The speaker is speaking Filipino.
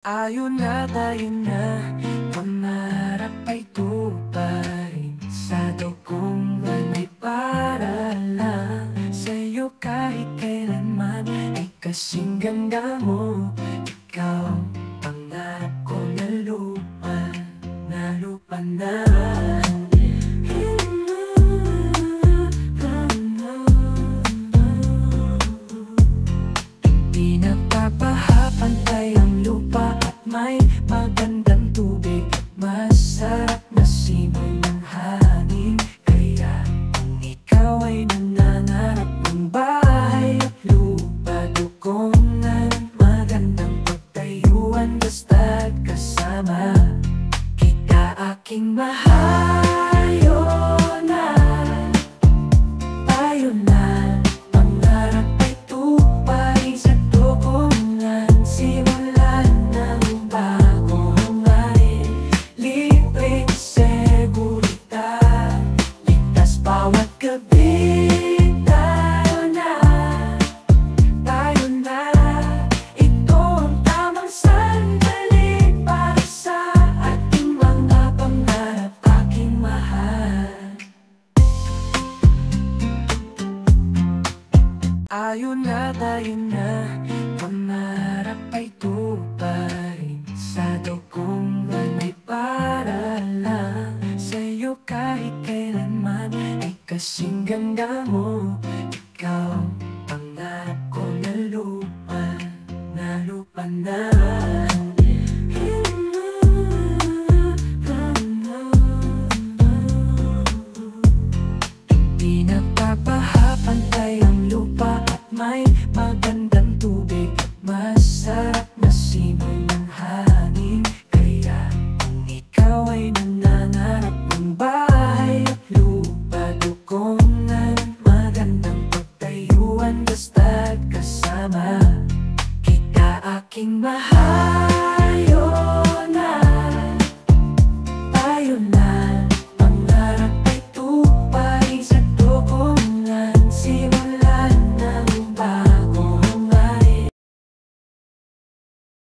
Ayun na tayo na, pangarap ay tuparin. Sa dugong ay para lang sa'yo kahit kailanman. Ay kasing ganda mo, ikaw ang pangarap ko na lupa na. Di nagpapahapantay ang lupa at may magandang tubig at masarap na simoy ng hangin. Kaya kung ikaw ay nanangarap ng bahay at lupa, dukungan, magandang pagtayuan, basta't kasama kita aking mahal. Tayo na, pangarap ay tuparin sa dukungan. Simulan ng bagong arin, libreng seguridad, ligtas bawat gabi. Tayo na, ito ang tamang sandali para sa ating mga pangarap, aking mahal. Ayun na tayo na, pangarap ay tuparin. Sa dugong ay para lang sa'yo kahit kailanman. Ay kasing ganda mo, ikaw ang pangarap ko na lupa na. Di nagpapahapantay ang lupa at may magandang tubig at masarap na simoy ng hangin. Kaya kung ikaw ay nanangarap ng bahay at lupa, dukungan, magandang pagtayuan, basta't kasama kita aking mahal.